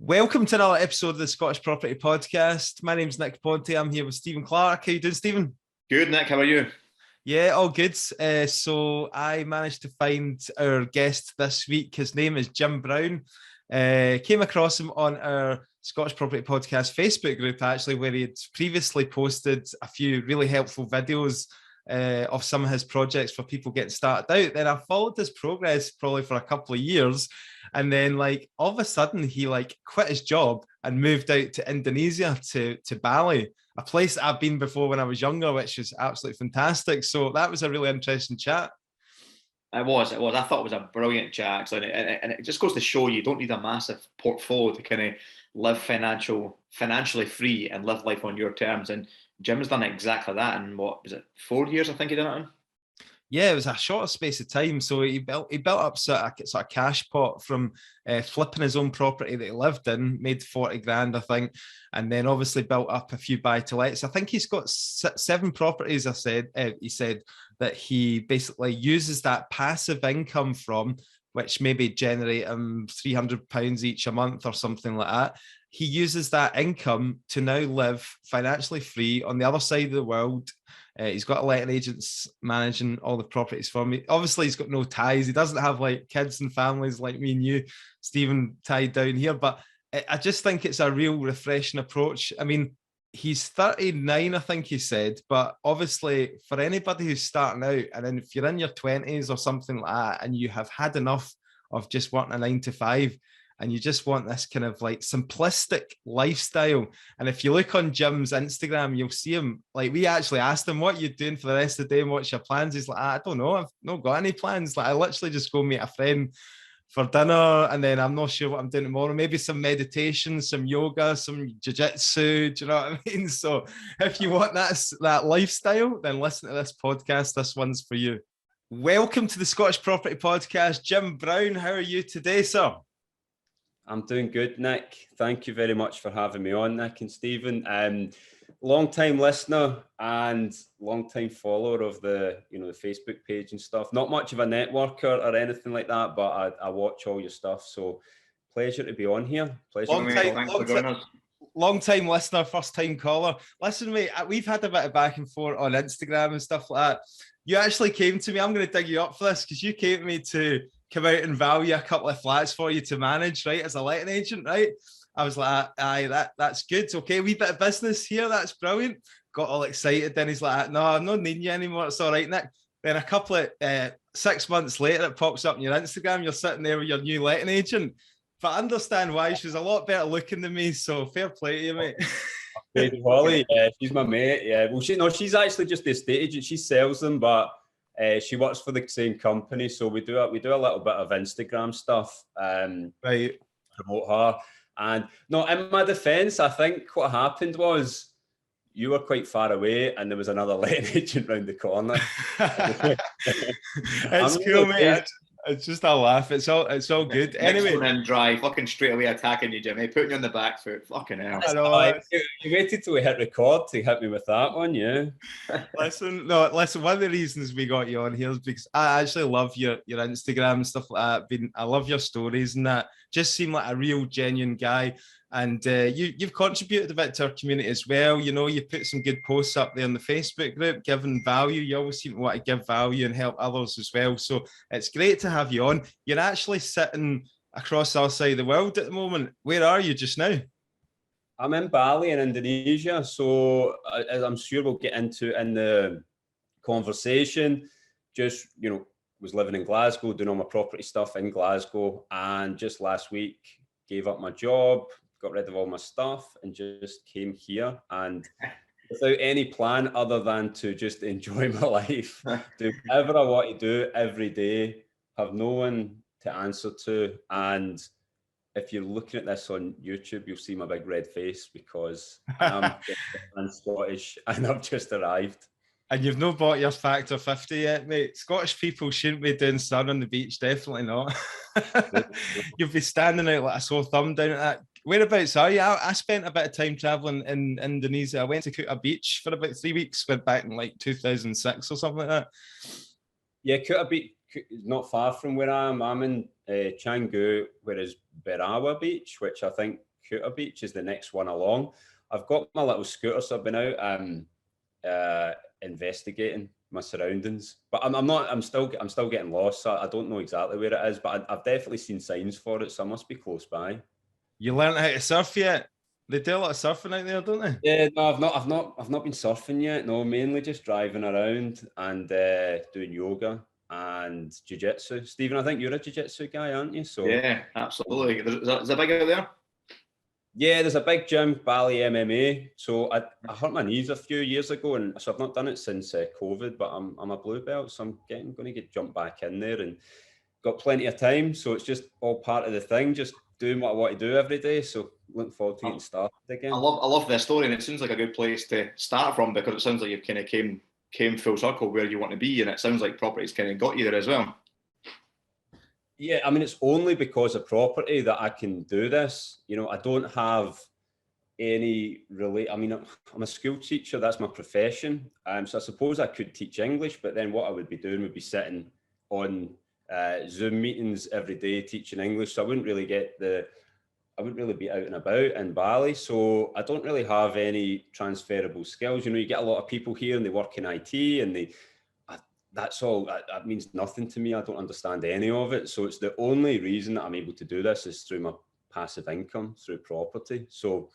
Welcome to another episode of the Scottish Property Podcast. My name's Nick Ponte. I'm here with Stephen Clark. How you doing, Stephen? Good, Nick. How are you? Yeah, all good. So I managed to find our guest this week. His name is Jim Brown. Came across him on our Scottish Property Podcast Facebook group, actually, where he had previously posted a few really helpful videos of some of his projects for people getting started out. Then I followed his progress probably for a couple of years. And then all of a sudden he quit his job and moved out to Indonesia, to Bali, a place that I've been before when I was younger, which is absolutely fantastic. So that was a really interesting chat. It was. I thought it was a brilliant chat, actually. And it just goes to show you don't need a massive portfolio to kind of live financially free and live life on your terms. And Jim has done exactly that in, what was it, 4 years, I think he did it in? Yeah, it was a short space of time. So he built up sort of cash pot from flipping his own property that he lived in, made 40 grand, I think, and then obviously built up a few buy-to-lets. I think he's got 7 properties. He said that he basically uses that passive income from, which maybe generate him £300 each a month or something like that. He uses that income to now live financially free on the other side of the world. He's got a letting agents managing all the properties for me. Obviously, he's got no ties. He doesn't have kids and families like me and you, Stephen, tied down here. But I just think it's a real refreshing approach. I mean, he's 39, I think he said. But obviously, for anybody who's starting out, and then if you're in your 20s or something like that, and you have had enough of just working a 9 to 5, and you just want this kind of simplistic lifestyle. And if you look on Jim's Instagram, you'll see him, we actually asked him, what are you doing for the rest of the day and what's your plans? He's like, I don't know, I've not got any plans. I literally just go meet a friend for dinner, and then I'm not sure what I'm doing tomorrow. Maybe some meditation, some yoga, some jiu-jitsu, do you know what I mean? So if you want that lifestyle, then listen to this podcast. This one's for you. Welcome to the Scottish Property Podcast. Jim Brown, how are you today, sir? I'm doing good, Nick. Thank you very much for having me on, Nick and Stephen. Long-time listener and long-time follower of the Facebook page and stuff. Not much of a networker or anything like that, but I watch all your stuff. So pleasure to be on here. Pleasure. Long-time listener, first-time caller. Listen, mate, we've had a bit of back and forth on Instagram and stuff like that. You actually came to me. I'm going to dig you up for this because you came to me to come out and value a couple of flats for you to manage, right, as a letting agent, right? I was like, aye, that's good. Okay, wee bit of business here. That's brilliant. Got all excited. Then he's like, no, I'm not needing you anymore. It's all right, Nick. Then a couple of 6 months later, it pops up on your Instagram. You're sitting there with your new letting agent. But I understand why. She's a lot better looking than me. So fair play to you, mate. Baby Holly, yeah, she's my mate. Yeah, well, she's actually just the estate agent. She sells them, but she works for the same company, so we do a little bit of Instagram stuff. Right. Promote her. And no, in my defence, I think what happened was you were quite far away, and there was another letting agent round the corner. It's cool, mate. It's just a laugh. It's all good. Anyway, and dry, fucking straight away attacking you, Jimmy, putting you on the back foot. Fucking hell. I know. You waited till we hit record to hit me with that one, yeah. Listen. One of the reasons we got you on here is because I actually love your Instagram and stuff like that. I love your stories and that. Just seem like a real genuine guy. And you've contributed a bit to our community as well. You put some good posts up there in the Facebook group, giving value. You always seem to want to give value and help others as well. So it's great to have you on. You're actually sitting across our side of the world at the moment. Where are you just now? I'm in Bali in Indonesia. So as I'm sure we'll get into in the conversation, just, was living in Glasgow, doing all my property stuff in Glasgow. And just last week, gave up my job, got rid of all my stuff, and just came here, and without any plan other than to just enjoy my life, do whatever I want to do every day, have no one to answer to. And if you're looking at this on YouTube, you'll see my big red face because I'm Scottish and I've just arrived. And you've not bought your Factor 50 yet, mate. Scottish people shouldn't be doing sun on the beach, definitely not. You'll be standing out like a sore thumb down at that. Whereabouts are you? I spent a bit of time traveling in Indonesia. I went to Kuta Beach for about 3 weeks, went back in 2006 or something like that. Yeah, Kuta Beach is not far from where I am. I'm in Canggu, whereas Berawa Beach, which I think Cooter Beach is the next one along. I've got my little scooter, so I've been out investigating my surroundings, but I'm still getting lost, so I don't know exactly where it is, but I've definitely seen signs for it, so I must be close by. You learned how to surf yet? They do a lot of surfing out there, don't they? Yeah, no, I've not been surfing yet. No, mainly just driving around and doing yoga and jiu-jitsu. Stephen, I think you're a jiu-jitsu guy, aren't you? So yeah, absolutely. There's a big out there. yeah, there's a big gym, Bali MMA. So I hurt my knees a few years ago, and so I've not done it since COVID. But I'm a blue belt, so I'm going to get jumped back in there, and got plenty of time. So it's just all part of the thing, just doing what I want to do every day. So looking forward to getting started again. I love this story, and it seems like a good place to start from, because it sounds like you've kind of came full circle where you want to be, and it sounds like property's kind of got you there as well. Yeah, I mean, it's only because of property that I can do this. You know, I don't have any I mean, I'm a school teacher, that's my profession. So I suppose I could teach English, but then what I would be doing would be sitting on Zoom meetings every day teaching English. So I wouldn't really be out and about in Bali. So I don't really have any transferable skills. You know, you get a lot of people here and they work in IT, and that's all, that means nothing to me. I don't understand any of it. So it's the only reason that I'm able to do this is through my passive income, through property. So,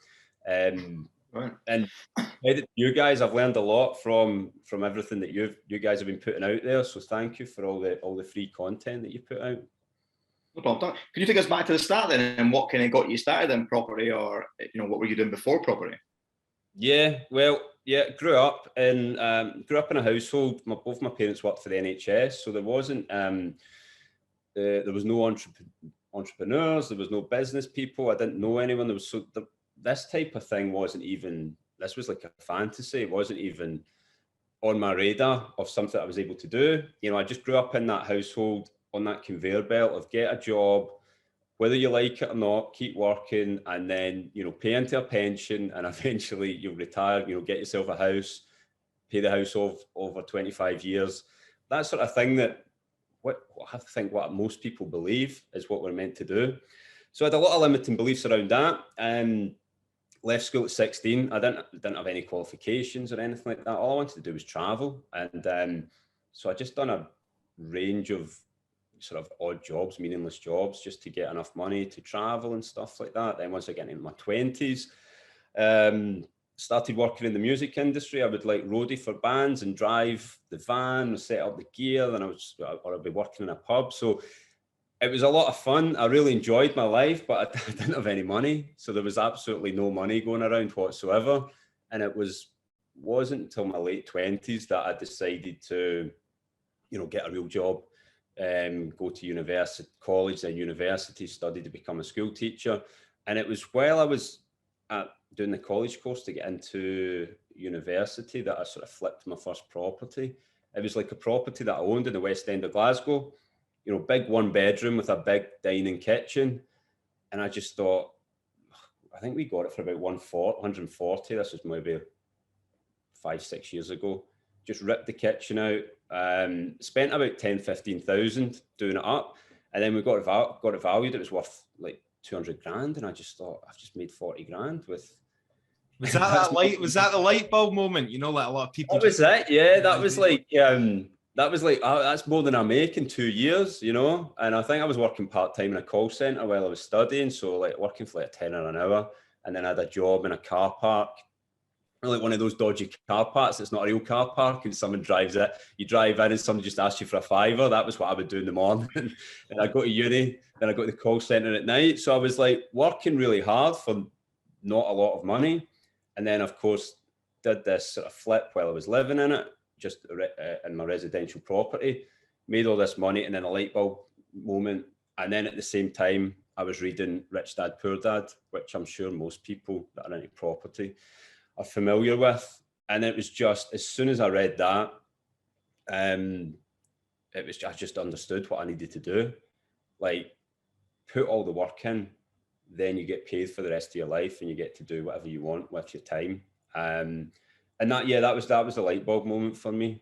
Right. And credit to you guys, I've learned a lot from everything that you guys have been putting out there. So thank you for all the free content that you put out. No problem. Can you take us back to the start then, and what kind of got you started in property, or what were you doing before property? Yeah, well, yeah, grew up in a household. Both my parents worked for the NHS, so there wasn't there was no entrepreneurs, there was no business people. I didn't know anyone. This type of thing wasn't even. This was like a fantasy. It wasn't even on my radar of something I was able to do. You know, I just grew up in that household on that conveyor belt of get a job, whether you like it or not, keep working, and then, pay into a pension, and eventually you'll retire, get yourself a house, pay the house off over 25 years. That sort of thing that I have to think what most people believe is what we're meant to do. So I had a lot of limiting beliefs around that, and left school at 16. I didn't have any qualifications or anything like that. All I wanted to do was travel. And so I just done a range of sort of odd jobs, meaningless jobs, just to get enough money to travel and stuff like that. Then once I get into my 20s, started working in the music industry. I would roadie for bands and drive the van, set up the gear, then I'd be working in a pub. So it was a lot of fun. I really enjoyed my life, but I didn't have any money. So there was absolutely no money going around whatsoever. And it wasn't until my late 20s that I decided to, get a real job, go to college, then university, study to become a school teacher. And it was while I was doing the college course to get into university that I sort of flipped my first property. It was like a property that I owned in the West End of Glasgow, big 1 bedroom with a big dining kitchen. And I just thought, I think we got it for about 140. This was maybe 5-6 years ago. Just ripped the kitchen out, spent about 10,000-15,000 doing it up. And then we got it valued. It was worth like 200 grand. And I just thought, I've just made 40 grand with. Was that the light bulb moment? Like a lot of people. That was it. Yeah. That was like, that's more than I make in 2 years, And I think I was working part-time in a call center while I was studying. So working for a tenner an hour. And then I had a job in a car park, like one of those dodgy car parks. It's not a real car park, and someone drives it. You drive in and someone just asks you for a fiver. That was what I would do in the morning. And I go to uni, then I go to the call center at night. So I was working really hard for not a lot of money. And then of course did this sort of flip while I was living in it, just in my residential property, made all this money, and then a light bulb moment. And then at the same time, I was reading Rich Dad, Poor Dad, which I'm sure most people that are into property are familiar with. And it was just, as soon as I read that, I just understood what I needed to do. Put all the work in, then you get paid for the rest of your life, and you get to do whatever you want with your time. And that was the light bulb moment for me.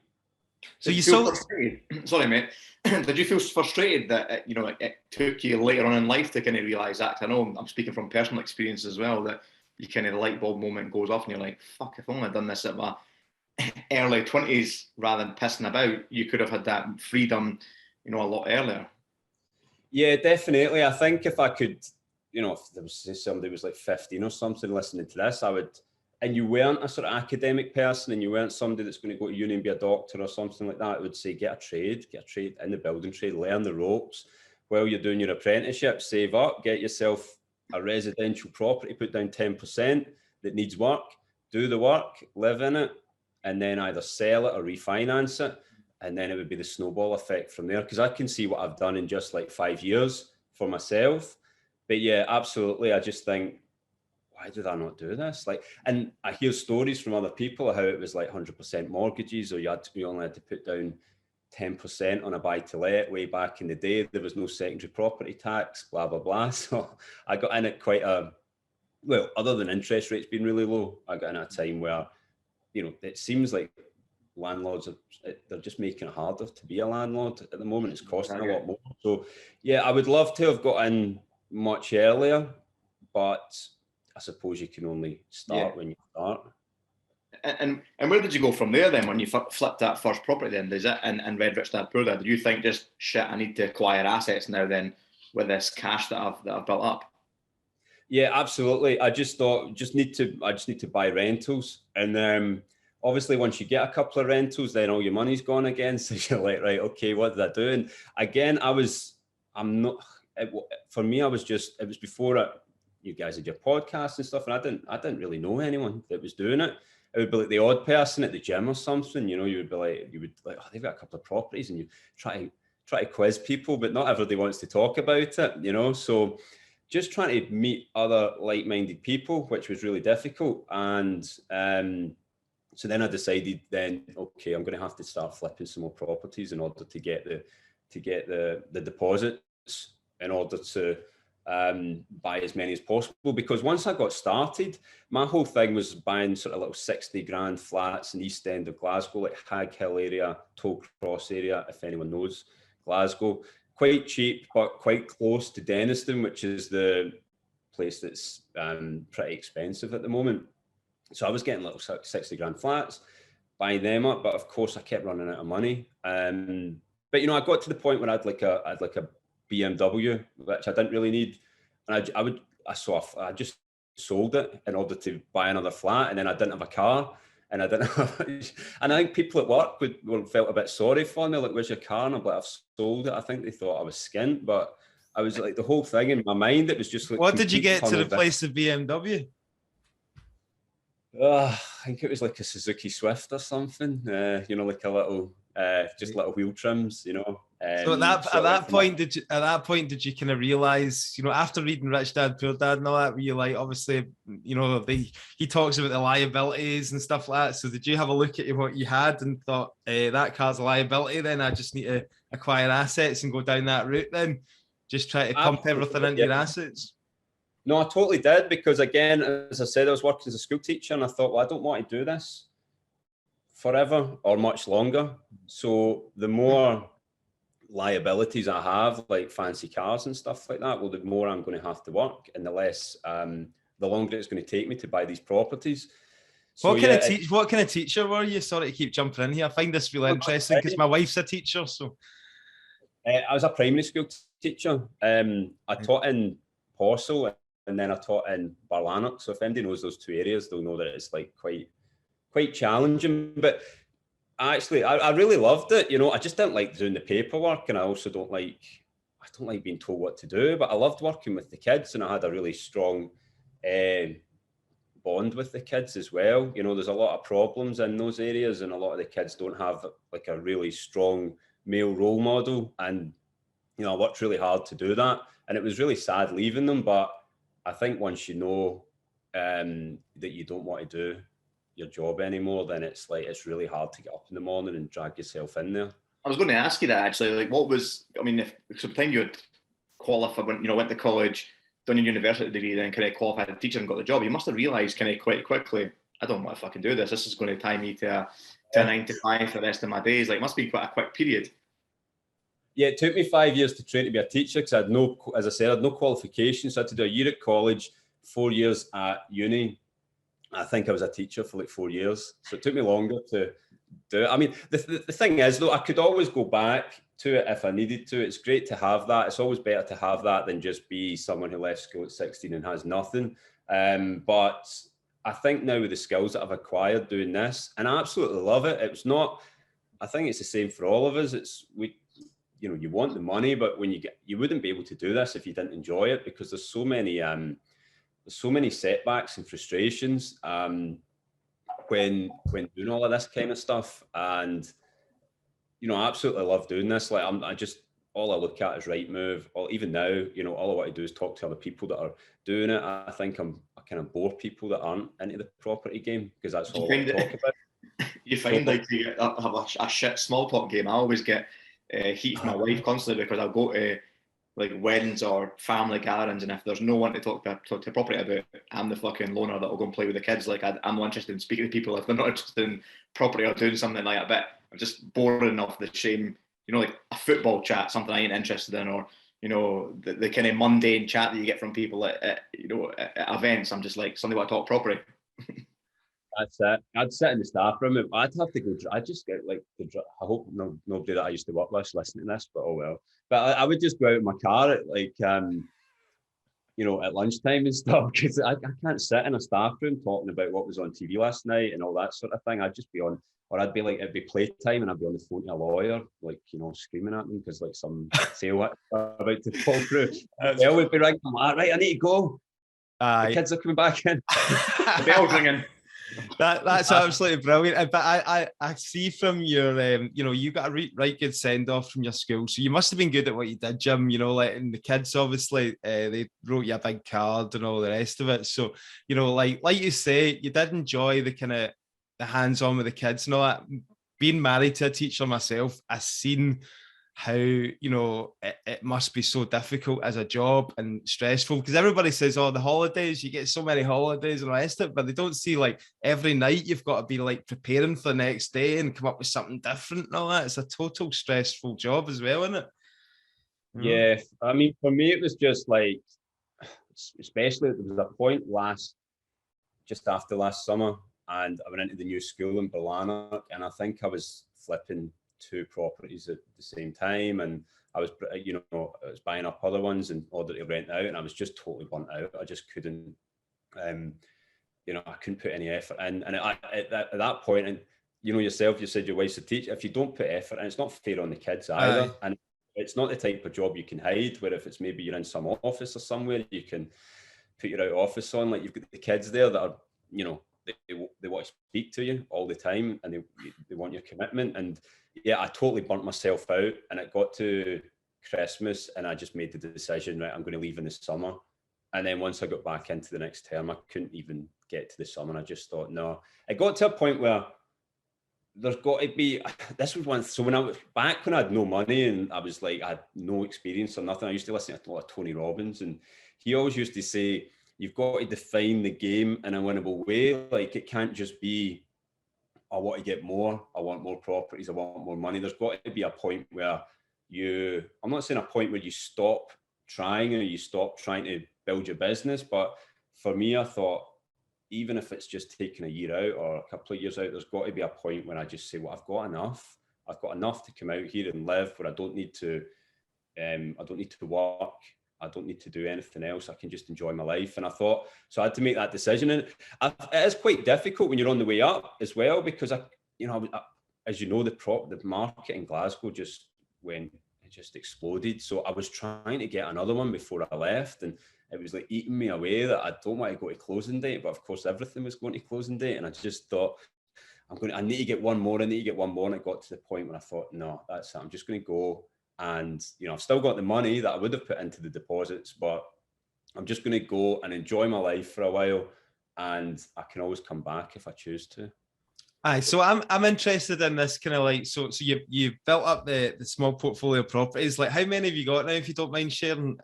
So Did you you feel sold. frustrated? Sorry, mate. Did you feel frustrated that it took you later on in life to kind of realise that? 'Cause I know I'm speaking from personal experience as well, that you kind of the light bulb moment goes off and you're like, fuck, if only I'd done this at my early 20s rather than pissing about, you could have had that freedom, a lot earlier. Yeah, definitely. I think if I could, if there was say somebody was like 15 or something listening to this, I would, and you weren't a sort of academic person and you weren't somebody that's going to go to uni and be a doctor or something like that, I would say get a trade in the building trade, learn the ropes while you're doing your apprenticeship, save up, get yourself a residential property, put down 10% that needs work, do the work, live in it, and then either sell it or refinance it. And then it would be the snowball effect from there. Because I can see what I've done in just like 5 years for myself. But yeah, absolutely. I just think, why did I not do this? And I hear stories from other people how it was like 100% mortgages, or you only had to put down 10% on a buy-to-let way back in the day. There was no secondary property tax, blah, blah, blah. So I got in at other than interest rates being really low, I got in at a time where, it seems like landlords they're just making it harder to be a landlord at the moment. It's costing a lot more. So yeah, I would love to have got in much earlier, but I suppose you can only start when you start. And where did you go from there then when you flipped that first property then? Is it and Read Rich Dad Poor Dad? Did you think just shit, I need to acquire assets now then with this cash that I've built up? Yeah, absolutely. I just thought I just need to buy rentals. And obviously once you get a couple of rentals, then all your money's gone again. So you're like, right, okay, what did I do? And again, it was before you guys did your podcast and stuff. And I didn't really know anyone that was doing it. It would be like the odd person at the gym or something, you would be like, oh, they've got a couple of properties, and you try to quiz people, but not everybody wants to talk about it, so just trying to meet other like-minded people, which was really difficult. And so then I decided okay, I'm going to have to start flipping some more properties in order to get the deposits in order to buy as many as possible. Because once I got started, my whole thing was buying sort of little 60 grand flats in the East End of Glasgow, like Hag Hill area, Tollcross area, if anyone knows Glasgow. Quite cheap, but quite close to Denniston, which is the place that's pretty expensive at the moment. So I was getting little 60 grand flats, buying them up, but of course I kept running out of money. But I got to the point where I had like a BMW, which I didn't really need, and I just sold it in order to buy another flat, and then I didn't have a car. And I didn't have, and I think people at work felt a bit sorry for me. Like, where's your car? And I'm like, I've sold it. I think they thought I was skint, but I was like, the whole thing in my mind, it was just like. What did you get to replace the BMW? I think it was like a Suzuki Swift or something. Like a little, just little wheel trims. So at that point, did you kind of realize, after reading Rich Dad Poor Dad and all that, were you like, obviously, he talks about the liabilities and stuff like that. So did you have a look at what you had and thought, that car's a liability, then I just need to acquire assets and go down that route then? Just try to pump everything into your assets? No, I totally did, because again, as I said, I was working as a school teacher, and I thought, well, I don't want to do this forever or much longer. So the more liabilities I have, like fancy cars and stuff like that, well, the more I'm going to have to work, and the less, the longer it's going to take me to buy these properties. So, what kind of teacher were you? Sorry to keep jumping in here. I find this really interesting because my wife's a teacher. So I was a primary school teacher. I taught in Porcel, and then I taught in Barlanark. So if anybody knows those two areas, they'll know that it's like quite challenging. But I really loved it. I just didn't like doing the paperwork, and I also don't like being told what to do. But I loved working with the kids, and I had a really strong bond with the kids as well. There's a lot of problems in those areas, and a lot of the kids don't have like a really strong male role model. And I worked really hard to do that, and it was really sad leaving them. But I think once you know that you don't want to do your job anymore, then it's really hard to get up in the morning and drag yourself in there. I was going to ask you that actually. Like, what was? I mean, if by the time you had qualified, went to college, done your university degree, then kind of qualified as a teacher and got the job, you must have realised kind of quite quickly I don't want to fucking do this. This is going to tie me to a 9 to 5 for the rest of my days. Like, it must be quite a quick period. Yeah, it took me 5 years to train to be a teacher because I had no, as I said, I had no qualifications. So I had to do a year at college, 4 years at uni. I think I was a teacher for like 4 years. So it took me longer to do it. I mean, the thing is, though, I could always go back to it if I needed to. It's great to have that. It's always better to have that than just be someone who left school at 16 and has nothing. But I think now with the skills that I've acquired doing this, and I absolutely love it. It's not, I think it's the same for all of us. You know, you want the money, but when you wouldn't be able to do this if you didn't enjoy it, because there's so many setbacks and frustrations when doing all of this kind of stuff. And you know, I absolutely love doing this. Like all I look at is right move. Or even now, you know, all I want to do is talk to other people that are doing it. I think I kind of bore people that aren't into the property game because that's all I talk about. You find like you have a shit small talk game. I always get heat from my wife constantly because I'll go to like weddings or family gatherings, and if there's no one to talk to property about, I'm the fucking loner that'll go and play with the kids. Like I'm not interested in speaking to people if they're not interested in property or doing something like that. But I'm just boring off the shame, you know, like a football chat, something I ain't interested in, or you know, the kind of mundane chat that you get from people at events. I'm just like, somebody want to talk property. That's it. I'd sit in the staff room. I'd have to go. I'd just get like I hope nobody that I used to work with listening to this, but oh well. But I would just go out in my car at like you know, at lunchtime and stuff because I can't sit in a staff room talking about what was on TV last night and all that sort of thing. I'd just be on, or I'd be like, it'd be playtime and I'd be on the phone to a lawyer, like, you know, screaming at them because like some sale about to fall through. They always be right, right, I need to go. The kids are coming back in. The bell's ringing. That's absolutely brilliant. But I see from your you know, you got a right good send off from your school, so you must have been good at what you did, Jim. You know, like, and the kids obviously they wrote you a big card and all the rest of it. So you know, like you say, you did enjoy the kind of the hands on with the kids and all that. Being married to a teacher myself, I've seen how, you know, it must be so difficult as a job and stressful because everybody says, oh, the holidays, you get so many holidays and the rest of it, but they don't see like every night you've got to be like preparing for the next day and come up with something different and all that. It's a total stressful job as well, isn't it? Yeah, I mean, for me, it was just like, especially there was a point just after last summer, and I went into the new school in Bali, and I think I was flipping 2 properties at the same time, and I was, you know, I was buying up other ones in order to rent out, and I was just totally burnt out. I just couldn't, you know, I couldn't put any effort in. And at that point, and you know yourself, you said your wife's a teacher. If you don't put effort, and it's not fair on the kids either, and it's not the type of job you can hide. Where if it's maybe you're in some office or somewhere, you can put your out office on. Like you've got the kids there that are, you know, they want to speak to you all the time, and they want your commitment. And yeah, I totally burnt myself out, and it got to Christmas and I just made the decision, right, I'm going to leave in the summer. And then once I got back into the next term, I couldn't even get to the summer. And I just thought, no, it got to a point where there's got to be, this was one. So when I had no money and I was like, I had no experience or nothing, I used to listen to a lot of Tony Robbins, and he always used to say, you've got to define the game in a winnable way. Like it can't just be, I want to get more, I want more properties, I want more money. There's got to be a point where I'm not saying a point where you stop trying or you stop trying to build your business. But for me, I thought, even if it's just taking a year out or a couple of years out, there's got to be a point when I just say, well, I've got enough. I've got enough to come out here and live where I don't need to work. I don't need to do anything else. I can just enjoy my life. And I thought, so I had to make that decision. And it is quite difficult when you're on the way up as well, because as you know, the market in Glasgow just exploded. So I was trying to get another one before I left, and it was like eating me away that I don't want to go to closing date, but of course everything was going to closing date. And I just thought, I need to get one more. And it got to the point when I thought, no, that's it. I'm just going to go. And, you know, I've still got the money that I would have put into the deposits, but I'm just going to go and enjoy my life for a while. And I can always come back if I choose to. Aye, so I'm interested in this kind of like, so you built up the small portfolio of properties. Like, how many have you got now, if you don't mind sharing?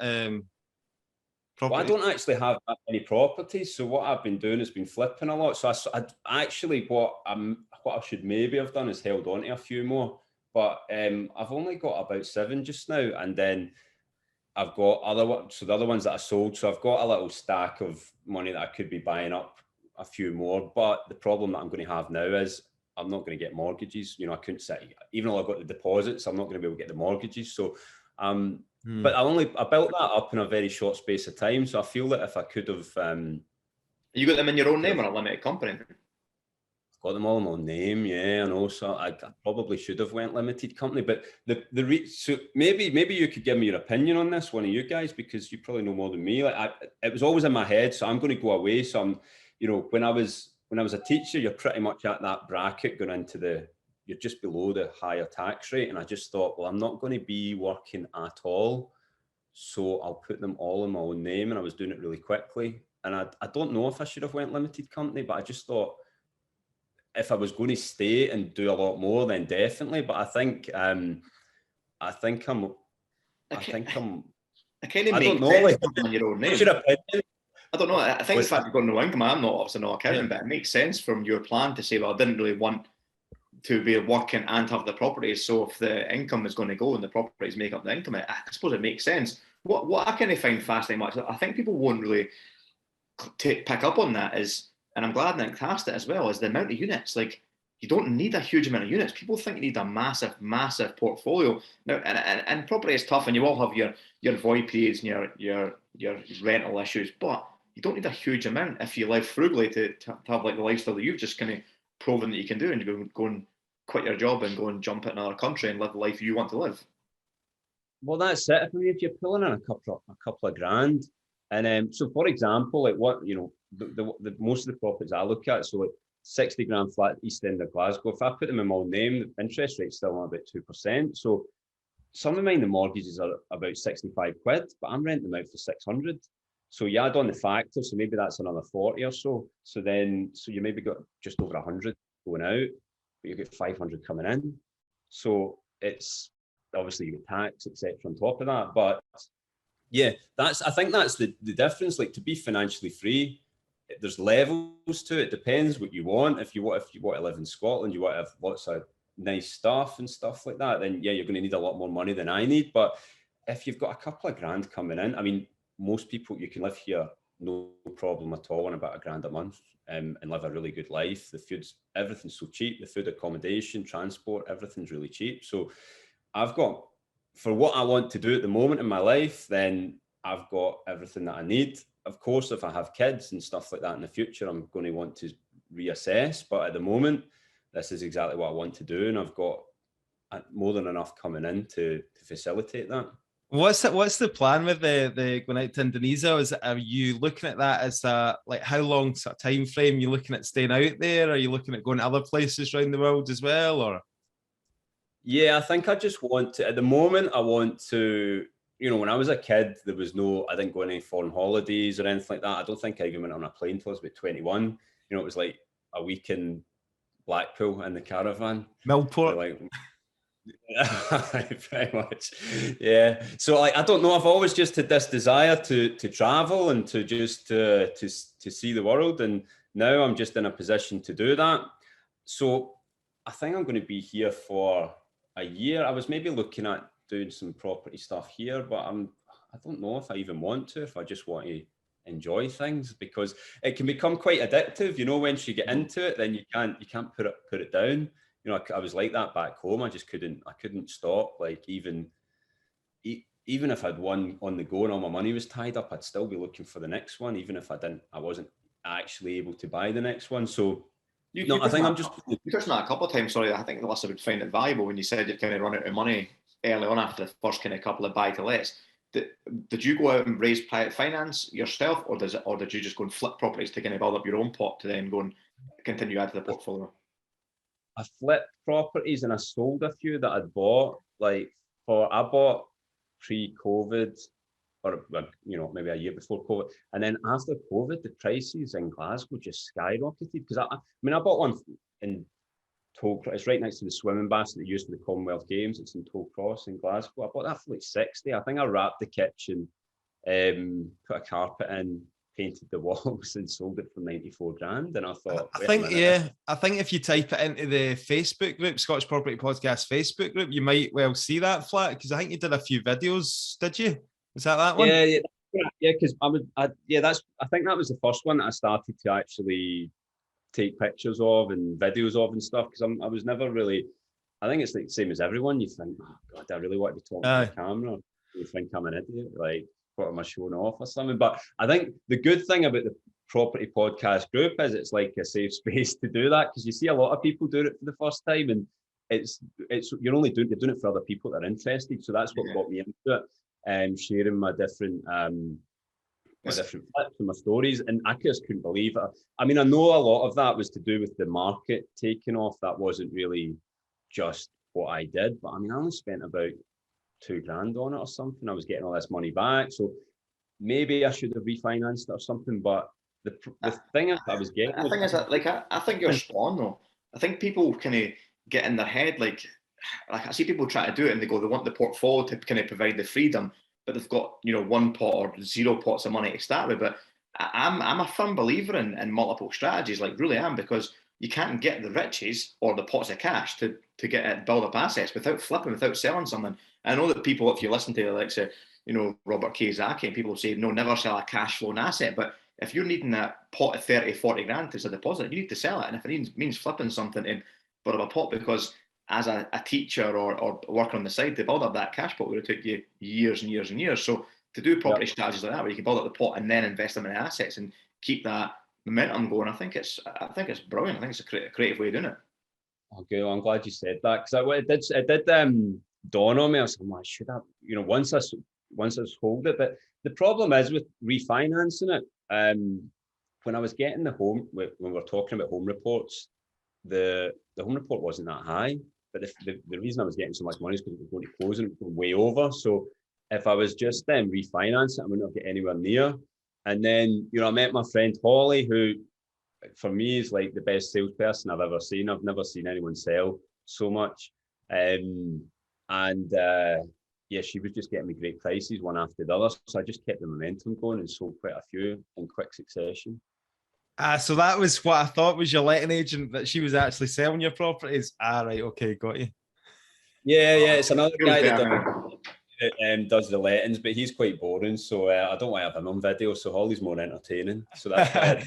Well, I don't actually have that many properties. So what I've been doing has been flipping a lot. So I actually, what I should maybe have done is held on to a few more. But I've only got about 7 just now. And then I've got other ones. So the other ones that I sold. So I've got a little stack of money that I could be buying up a few more. But the problem that I'm going to have now is I'm not going to get mortgages. I couldn't say, even though I've got the deposits, I'm not going to be able to get the mortgages. So, but I built that up in a very short space of time. So I feel that if I could have, you got them in your own name or a limited company? Got them all in my own name, yeah, I know. So I probably should have went limited company, but so maybe you could give me your opinion on this, one of you guys, because you probably know more than me. Like it was always in my head, so I'm going to go away. So I'm, when I was a teacher, you're pretty much at that bracket going into you're just below the higher tax rate, and I just thought, well, I'm not going to be working at all, so I'll put them all in my own name, and I was doing it really quickly, and I don't know if I should have went limited company, but I just thought, if I was going to stay and do a lot more, then definitely. But I think I'm. I kind of make sense in your own name. I don't know. I think the fact you've got no income, I'm not obviously no accountant, but it makes sense from your plan to say, well, I didn't really want to be working and have the properties. So if the income is going to go and the properties make up the income, I suppose it makes sense. What I kind of find fascinating, much I think people won't really pick up on that is, and I'm glad Nick asked it as well, is the amount of units. Like, you don't need a huge amount of units. People think you need a massive, massive portfolio. Now, and property is tough, and you all have your void periods and your rental issues, but you don't need a huge amount if you live frugally to have like the lifestyle that you've just kind of proven that you can do, and you go and quit your job and go and jump at another country and live the life you want to live. Well, that's it. I mean, if you're pulling in a couple of grand, and so for example, like what the most of the properties I look at, so like 60 grand flat East End of Glasgow, if I put them in my own name, the interest rate's still on about 2%. So some of mine, the mortgages are about 65 quid, but I'm renting them out for 600. So you add on the factor, so maybe that's another 40 or so. So you maybe got just over 100 going out, but you get 500 coming in. So it's obviously you get tax, etc. on top of that. But yeah, I think that's the difference. Like, to be financially free, there's levels to it. Depends what you want. If you want to live in Scotland, you want to have lots of nice stuff and stuff like that, then yeah, you're going to need a lot more money than I need. But if you've got a couple of grand coming in, I mean, most people, you can live here no problem at all on about £1,000 a month, and live a really good life. The food's, everything's so cheap. The food, accommodation, transport, everything's really cheap. So I've got, for what I want to do at the moment in my life, then I've got everything that I need. Of course, if I have kids and stuff like that in the future, I'm going to want to reassess. But at the moment, this is exactly what I want to do, and I've got more than enough coming in to facilitate that. What's the plan with the going out to Indonesia? Are you looking at that as like how long sort of time frame? Are you looking at staying out there? Are you looking at going to other places around the world as well? Or yeah, I think I just want to. At the moment, I want to. When I was a kid, I didn't go on any foreign holidays or anything like that. I don't think I even went on a plane until I was about 21. It was like a week in Blackpool in the caravan. Millport. Like, very much. Yeah. So I don't know. I've always just had this desire to travel and to just to see the world. And now I'm just in a position to do that. So I think I'm going to be here for a year. I was maybe looking at doing some property stuff here, but I don't know if I even want to, if I just want to enjoy things, because it can become quite addictive. Once you get into it, then you can't put it down. I was like that back home. I couldn't stop. Like, even if I'd one on the go and all my money was tied up, I'd still be looking for the next one, even if I wasn't actually able to buy the next one. So you touched on that a couple of times. Sorry, I think the listener would find it valuable when you said you'd kind of run out of money early on after the first kind of couple of buy-to-lets. Did you go out and raise private finance yourself, or did you just go and flip properties to kind of build up your own pot to then go and continue to add to the portfolio? I flipped properties and I sold a few that I'd bought. I bought pre-COVID, or maybe a year before COVID, and then after COVID, the prices in Glasgow just skyrocketed. Because I bought one in Tollcross. It's right next to the swimming bath that they use for the Commonwealth Games. It's in Tollcross in Glasgow. I bought that for like 60. I think I wrapped the kitchen put a carpet in, painted the walls, and sold it for 94 grand. And I thought, I think, yeah, I think if you type it into the Facebook group, Scottish Property Podcast Facebook group, you might well see that flat, because I think you did a few videos, did you? Was that one? Yeah, because I think that was the first one that I started to actually take pictures of and videos of and stuff, because I was never really, I think it's like the same as everyone. You think, oh God, I really want to be talking to the camera. You think I'm an idiot, like, what am I showing off or something? But I think the good thing about the Property Podcast group is it's like a safe space to do that, because you see a lot of people doing it for the first time, and you're doing it for other people that are interested. So that's what got me into it, and sharing my different clips and my stories. And I just couldn't believe it. I mean, I know a lot of that was to do with the market taking off. That wasn't really just what I did, but I mean, I only spent about $2,000 on it or something. I was getting all this money back, so maybe I should have refinanced it or something. But the thing I was getting, I think I think you're spot on though. I think people kind of get in their head, like I see people try to do it and they want the portfolio to kind of provide the freedom, but they've got, one pot or zero pots of money to start with. But I'm a firm believer in multiple strategies, like really am, because you can't get the riches or the pots of cash to get it, build up assets without flipping, without selling something. I know that people, if you listen to like say, Robert Kiyosaki, and people say, no, never sell a cash flowing asset. But if you're needing that pot of 30, 40 grand as a deposit, you need to sell it. And if it means flipping something in for a pot, because as a teacher or working on the side to build up that cash pot would have took you years and years and years. So to do property strategies like that, where you can build up the pot and then invest them in assets and keep that momentum going, I think it's brilliant. I think it's a creative way of doing it. Okay, well, I'm glad you said that, because it did dawn on me. I was like, I should have, once I sold it. But the problem is with refinancing it. When I was getting when we were talking about home reports, the home report wasn't that high. But the reason I was getting so much money is because it was going to close and it was going way over. So if I was just refinancing it, I would not get anywhere near. And then, I met my friend Holly, who for me is like the best salesperson I've ever seen. I've never seen anyone sell so much. She was just getting me great prices one after the other. So I just kept the momentum going and sold quite a few in quick succession. So that was what I thought was your letting agent, that she was actually selling your properties. Right, okay, got you. Yeah, it's another guy that does the lettings, but he's quite boring, so I don't want to have him on video. So Holly's more entertaining. So that's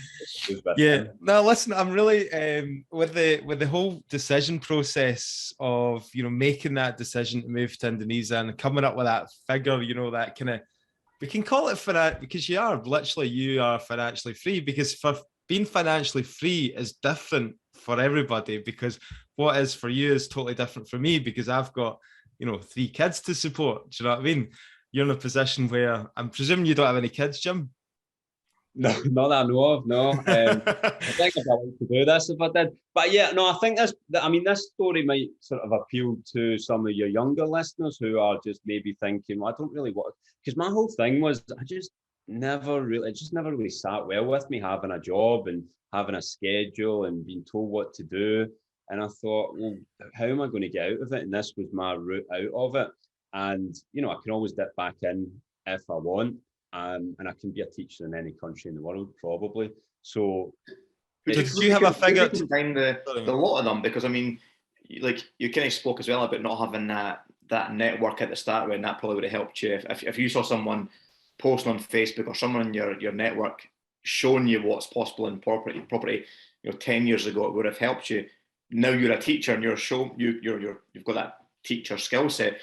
yeah. No, listen, I'm really with the whole decision process of making that decision to move to Indonesia and coming up with that figure, that kind of, we can call it because you are financially free, because for being financially free is different for everybody, because what is for you is totally different for me, because I've got 3 kids to support. Do you know what I mean? You're in a position where I'm presuming you don't have any kids, Jim. No, not that I know of. No, I think I'd like to do this if I did. But yeah, no, I think this story might sort of appeal to some of your younger listeners who are just maybe thinking, well, I don't really want, because my whole thing was it just never really sat well with me, having a job and having a schedule and being told what to do. And I thought, well, how am I going to get out of it? And this was my route out of it. And, I can always dip back in if I want. And I can be a teacher in any country in the world, probably. So, did you have a figure? The lot of them, because I mean, like you kind of spoke as well about not having that network at the start, and that probably would have helped you if you saw someone posting on Facebook or someone in your network showing you what's possible in property 10 years ago, it would have helped you. Now you're a teacher and you've got that teacher skill set.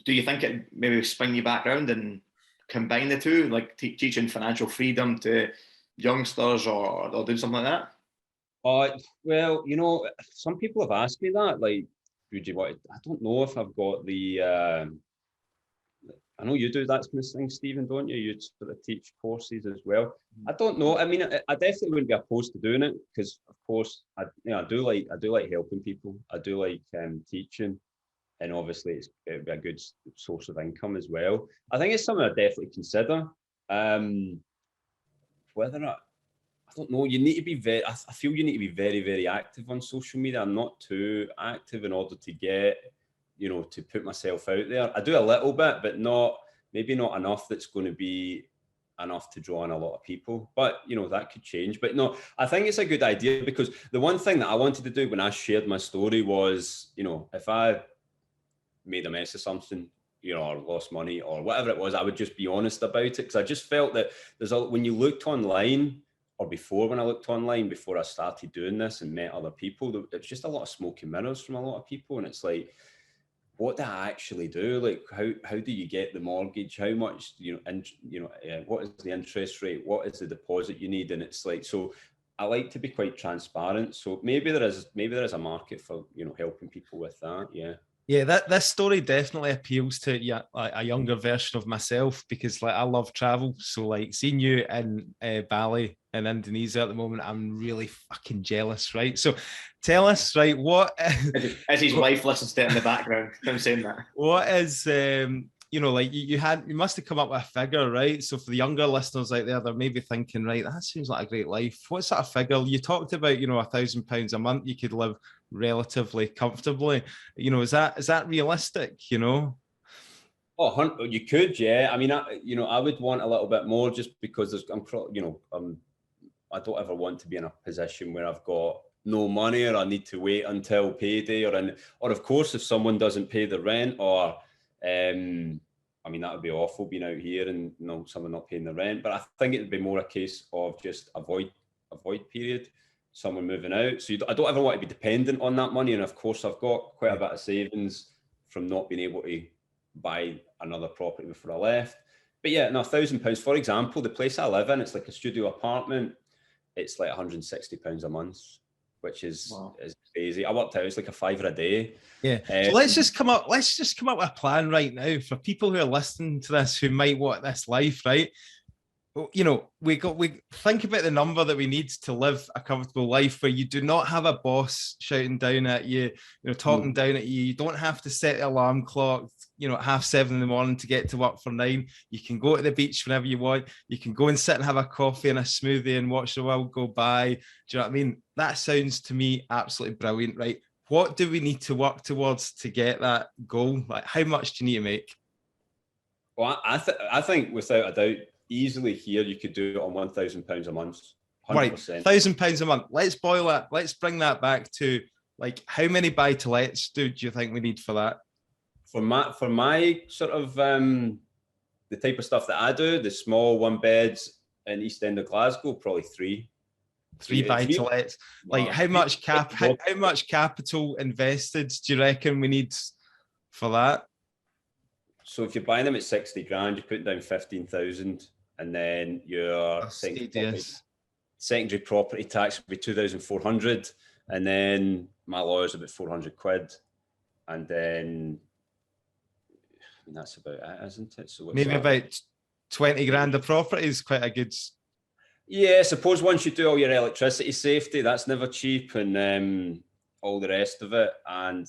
Do you think it maybe spin you back around and combine the two, like teaching financial freedom to youngsters or doing something like that? Well, some people have asked me that, like, would you want to, I don't know if I've got the I know you do that kind of thing, Stephen, don't you? You sort of teach courses as well. I don't know. I mean, I definitely wouldn't be opposed to doing it, because, of course, I do like helping people. I do like teaching, and obviously it'd be a good source of income as well. I think it's something I definitely consider. Whether I don't know. You need to be I feel you need to be very, very active on social media. I'm not too active in order to get, to put myself out there. I do a little bit, but not maybe not enough that's going to be enough to draw in a lot of people, but you know, that could change. But no, I think it's a good idea, because the one thing that I wanted to do when I shared my story was, you know, if I made a mess of something, you know, or lost money or whatever it was, I would just be honest about it, because I just felt that when you looked online, or before when I looked online, before I started doing this and met other people, it's just a lot of smoke and mirrors from a lot of people. And it's like, what do I actually do? Like, how do you get the mortgage? How much, what is the interest rate? What is the deposit you need? And it's like, so I like to be quite transparent. So maybe there is a market for, you know, helping people with that. Yeah. Yeah, this story definitely appeals to a younger version of myself, because like I love travel. So like seeing you in Bali in Indonesia at the moment, I'm really fucking jealous, right? So tell us, right, what as his wife listens to it in the background, I'm saying that. What is you know, like you must have come up with a figure, right? So for the younger listeners out there, they're maybe thinking, right, that seems like a great life. What sort of figure? You talked about, you know, £1,000 a month, you could live relatively comfortably. You know, is that realistic, you know? Oh, you could, yeah. I mean, I would want a little bit more, just because I don't ever want to be in a position where I've got no money, or I need to wait until payday, or of course, if someone doesn't pay the rent, or I mean, that would be awful, being out here and, you know, someone not paying the rent. But I think it would be more a case of just avoid period, someone moving out. So I don't ever want to be dependent on that money. And of course, I've got quite a bit of savings from not being able to buy another property before I left. But yeah, no, £1,000, for example, the place I live in, it's like a studio apartment. It's like £160 a month, which is crazy. I worked out, it's like a £5 a day. Yeah. So let's just come up with a plan right now for people who are listening to this, who might want this life, right? You know, we think about the number that we need to live a comfortable life, where you do not have a boss shouting down at you, you know, talking down at you. You don't have to set the alarm clock, you know, at 7:30 in the morning to get to work for 9. You can go to the beach whenever you want. You can go and sit and have a coffee and a smoothie and watch the world go by. Do you know what I mean? That sounds to me absolutely brilliant, right? What do we need to work towards to get that goal? Like, how much do you need to make? Well, I think without a doubt, easily here you could do it on £1,000 a month. 100%. Right, £1,000 a month. Let's boil that. Let's bring that back to, like, how many buy-to-lets do you think we need for that? For my sort of the type of stuff that I do, the small one beds in East End of Glasgow, probably three. Three buy-to-lets. Like, how much capital invested do you reckon we need for that? So if you're buying them at 60 grand, you're putting down 15,000, and then your secondary property tax would be 2,400, and then my lawyer's about 400 quid, and then I mean, that's about it, isn't it? So maybe about 20 grand a property is quite a good. Yeah, I suppose once you do all your electricity safety, that's never cheap, and all the rest of it, and.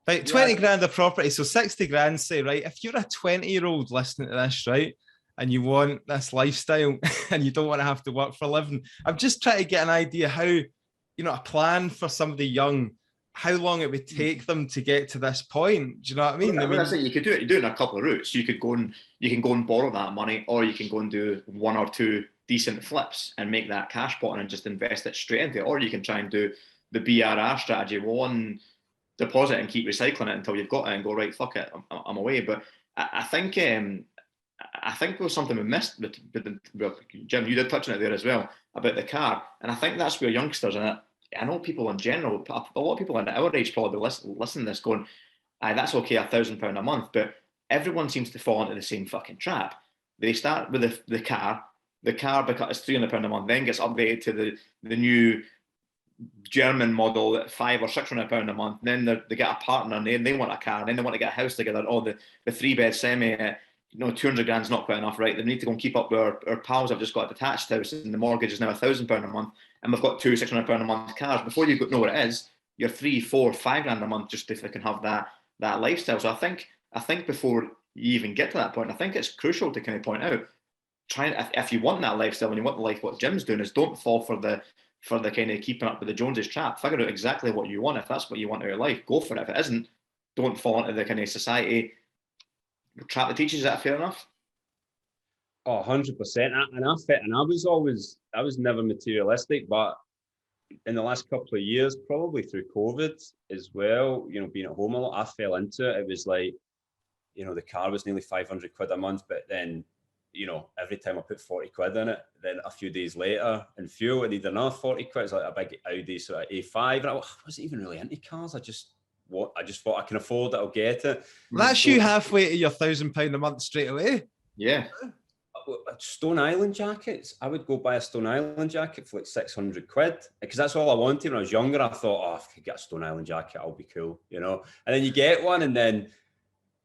Right, 20 grand a property, so 60 grand, say, right? If you're a 20-year-old listening to this, right, and you want this lifestyle and you don't want to have to work for a living, I'm just trying to get an idea how, you know, a plan for somebody young, how long it would take them to get to this point. Do you know what I mean? Well, that's it. You could do it. You do it in a couple of routes. You can go and borrow that money, or you can go and do 1 or 2 decent flips and make that cash pot and just invest it straight into it. Or you can try and do the BRR strategy, one deposit and keep recycling it until you've got it and go, right, fuck it, I'm away. But I think there was something we missed. But Jim, you did touch on it there as well about the car, and I think that's where youngsters, and I know people in general, a lot of people in our age probably listen to this going, that's okay, £1,000 a month, but everyone seems to fall into the same fucking trap. They start with the car becomes £300 a month, then gets upgraded to the new German model at £500 or £600 a month. Then they get a partner, and they want a car, and then they want to get a house together. Oh, the 3-bed semi, 200 grand's not quite enough, right? They need to go and keep up with our pals. I've just got a detached house, and the mortgage is now £1,000 a month, and we've got 2 £600 a month cars. Before you know what it is, you're 3, 4, 5 grand a month just if they can have that lifestyle. So I think before you even get to that point, I think it's crucial to kind of point out, if you want that lifestyle and you want the life what Jim's doing, is don't fall for the kind of keeping up with the Joneses trap. Figure out exactly what you want. If that's what you want out of your life, go for it. If it isn't, don't fall into the kind of society trap the teachers. Is that fair enough? Oh, 100%. And I was never materialistic, but in the last couple of years, probably through COVID as well, you know, being at home a lot, I fell into it. It was like, you know, the car was nearly 500 quid a month, but then, you know, every time I put 40 quid in it, then a few days later in fuel, I needed another 40 quid. It's like a big Audi sort of A5. And I wasn't even really into cars. I just thought I can afford it, I'll get it. That's you halfway to your £1,000 a month straight away. Yeah. Stone Island jackets. I would go buy a Stone Island jacket for like 600 quid because that's all I wanted when I was younger. I thought, oh, if I could get a Stone Island jacket, I'll be cool, you know. And then you get one, and then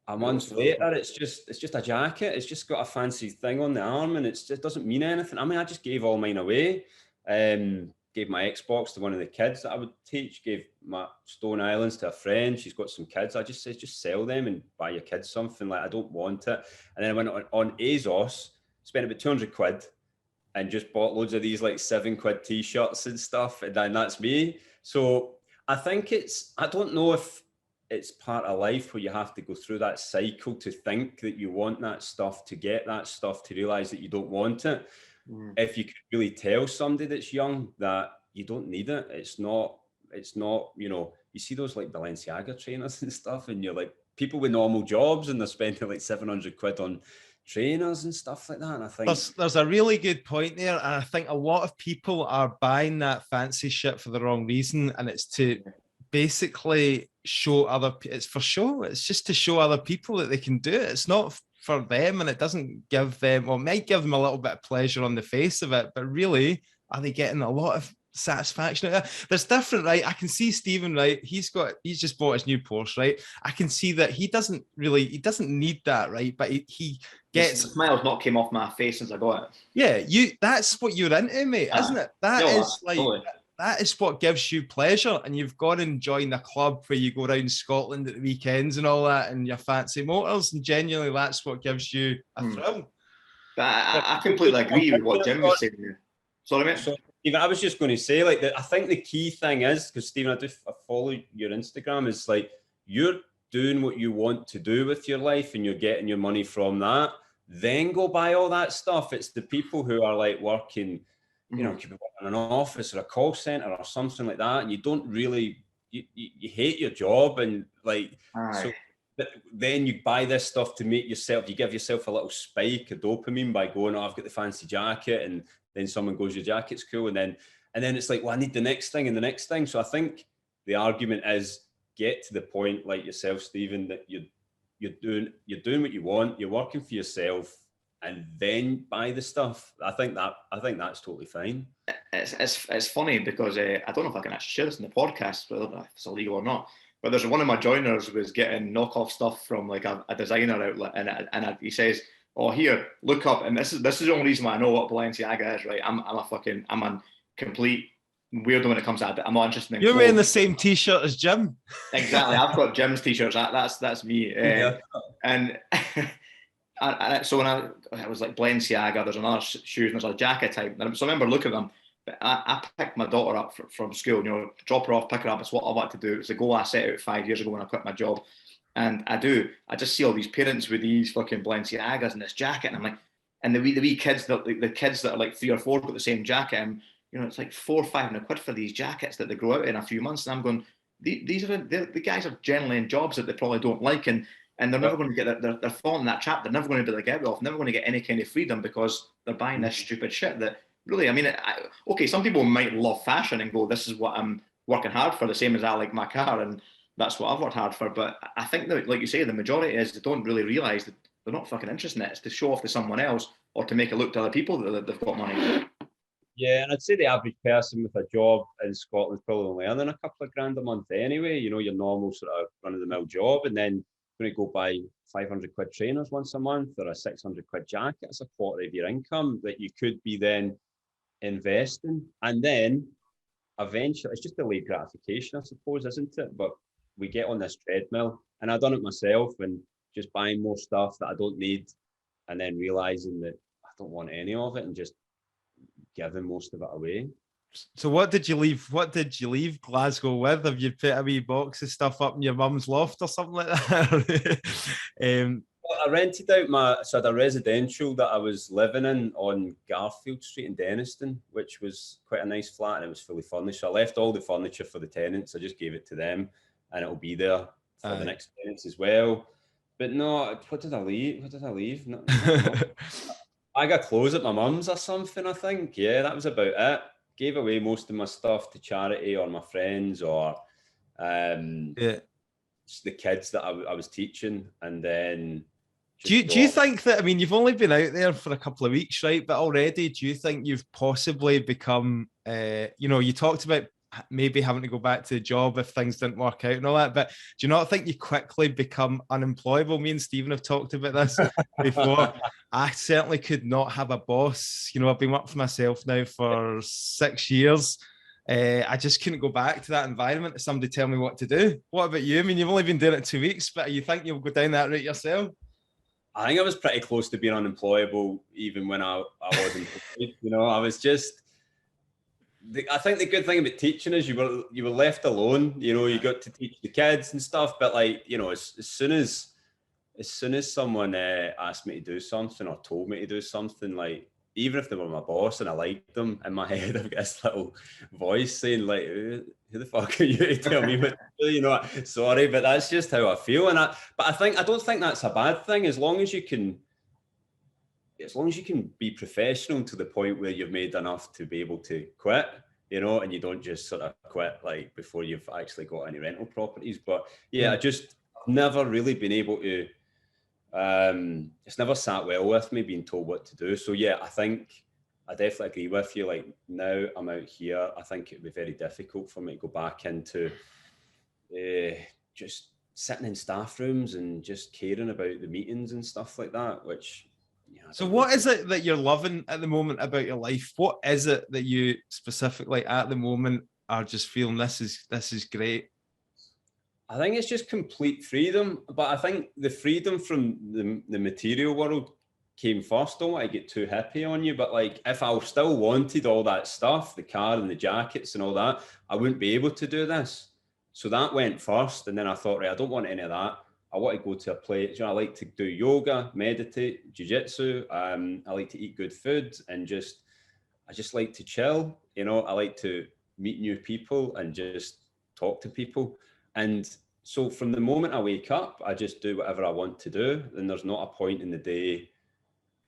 a month later, it's just a jacket. It's just got a fancy thing on the arm, and it doesn't mean anything. I mean, I just gave all mine away. Gave my Xbox to one of the kids that I would teach. Gave my Stone Islands to a friend. She's got some kids. I just said, just sell them and buy your kids something. Like, I don't want it. And then I went on ASOS. Spent about 200 quid and just bought loads of these like 7 quid t-shirts and stuff. And then that's me. So I think I don't know if it's part of life where you have to go through that cycle to think that you want that stuff, to get that stuff, to realize that you don't want it. If you could really tell somebody that's young that you don't need it, it's not, you know, you see those like Balenciaga trainers and stuff, and you're like, people with normal jobs and they're spending like 700 quid on trainers and stuff like that. And I think there's a really good point there, and I think a lot of people are buying that fancy shit for the wrong reason, and it's to basically show it's for show. It's just to show other people that they can do it. It's not for them, and it doesn't give them, or might give them a little bit of pleasure on the face of it, but really, are they getting a lot of satisfaction? There's different, right? I can see Stephen, right? He's just bought his new Porsche, right? I can see that he doesn't need that, right? But he gets, the smile's not came off my face since I got it. Yeah, that's what you're into, mate, isn't it? That is what gives you pleasure, and you've gone and joined a club where you go around Scotland at the weekends and all that, and your fancy motors, and genuinely that's what gives you a thrill. But I completely agree with what Jim was saying there. Sorry, mate. So, Stephen, I was just going to say, like, I think the key thing is, because Stephen, I follow your Instagram, is like, you're doing what you want to do with your life and you're getting your money from that, then go buy all that stuff. It's the people who are like working, you know, could be working in an office or a call center or something like that, and you don't really, you hate your job, and like, so then you buy this stuff to make yourself, you give yourself a little spike of dopamine by going, oh, I've got the fancy jacket, and then someone goes, your jacket's cool, and then it's like, well, I need the next thing and the next thing. So I think the argument is, get to the point like yourself, Stephen, that you're doing what you want, you're working for yourself, and then buy the stuff. I think that's totally fine. It's funny because I don't know if I can actually share this in the podcast, whether it's illegal or not. But there's one of my joiners was getting knockoff stuff from like a designer outlet, and he says, "Oh, here, look up." And this is the only reason why I know what Balenciaga is, right? I'm a complete weirdo when it comes to that. I'm not interested in. You're wearing the same T-shirt as Jim. Exactly, I've got Jim's T-shirts. That's me. And so when I was like Balenciaga, there's another shoes, and there's a jacket type. So I remember looking at them. But I picked my daughter up from school, you know, drop her off, pick her up. It's what I want to do. It's a goal I set out 5 years ago when I quit my job. And I just see all these parents with these fucking Balenciagas and this jacket. And I'm like, and the wee kids, the kids that are like 3 or 4 got the same jacket. And, you know, it's like 400 or 500 quid for these jackets that they grow out in a few months. And I'm going, the guys are generally in jobs that they probably don't like. And they're never going to get, they're falling in that trap. They're never going to be able to get rid of, never going to get any kind of freedom because they're buying this stupid shit that, really, I mean, okay, some people might love fashion and go, this is what I'm working hard for, the same as I like my car, and that's what I've worked hard for. But I think that, like you say, the majority is they don't really realise that they're not fucking interested in it. It's to show off to someone else or to make it look to other people that they've got money. Yeah, and I'd say the average person with a job in Scotland is probably only earning a couple of grand a month anyway, you know, your normal sort of run-of-the-mill job, and then going to go buy 500 quid trainers once a month or a 600 quid jacket. It's a quarter of your income that you could be then investing, and then eventually it's just delayed gratification, I suppose, isn't it? But we get on this treadmill, and I've done it myself, and just buying more stuff that I don't need, and then realizing that I don't want any of it, and just giving most of it away. So what did you leave Glasgow with? Have you put a wee box of stuff up in your mum's loft or something like that? I rented out so I had a residential that I was living in on Garfield Street in Denniston, which was quite a nice flat, and it was fully furnished. So I left all the furniture for the tenants. I just gave it to them, and it'll be there for the next tenants as well. But no, what did I leave? No. I got clothes at my mum's or something, I think. Yeah, that was about it. Gave away most of my stuff to charity or my friends or the kids that I was teaching. And then do you think that, I mean, you've only been out there for a couple of weeks, right? But already, do you think you've possibly become, you talked about maybe having to go back to the job if things didn't work out and all that, but do you not think you quickly become unemployable? Me and Stephen have talked about this before. I certainly could not have a boss. I've been working for myself now for 6 years. I just couldn't go back to that environment to somebody tell me what to do. What about you? I mean, you've only been doing it 2 weeks, but you think you'll go down that route yourself? I think I was pretty close to being unemployable even when I wasn't. I was just. I think the good thing about teaching is you were left alone. You got to teach the kids and stuff. But as soon as someone asked me to do something or told me to do something, like even if they were my boss and I liked them, in my head I've got this little voice saying like, "Who the fuck are you to tell me what to do?" Sorry, but that's just how I feel. But I don't think that's a bad thing as long as you can be professional to the point where you've made enough to be able to quit, and you don't just sort of quit like before you've actually got any rental properties. But I just never really been able to, it's never sat well with me being told what to do. So I think I definitely agree with you. Like now I'm out here, I think it'd be very difficult for me to go back into just sitting in staff rooms and just caring about the meetings and stuff like that, which... So what is it that you're loving at the moment about your life? What is it that you specifically at the moment are just feeling this is great? I think it's just complete freedom, but I think the freedom from the material world came first. Don't want to get too hippie on you, but like if I still wanted all that stuff, the car and the jackets and all that, I wouldn't be able to do this. So that went first, and then I thought, right, I don't want any of that. I want to go to a place. I like to do yoga, meditate, jiu-jitsu. I like to eat good food and I just like to chill. I like to meet new people and just talk to people. And so from the moment I wake up, I just do whatever I want to do. And there's not a point in the day.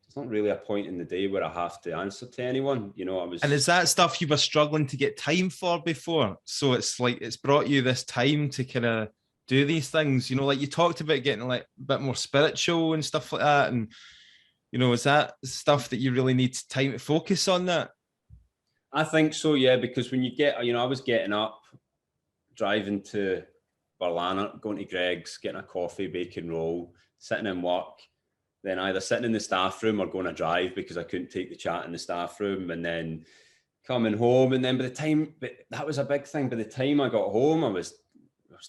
It's not really a point in the day where I have to answer to anyone. And is that stuff you were struggling to get time for before? So it's like, it's brought you this time to kind of do these things, like you talked about getting like a bit more spiritual and stuff like that. And, is that stuff that you really need time to focus on that? I think so, yeah, because when you get, I was getting up, driving to Barlana, going to Greg's, getting a coffee, bacon roll, sitting in work, then either sitting in the staff room or going a drive because I couldn't take the chat in the staff room, and then coming home. And then but that was a big thing. By the time I got home, I was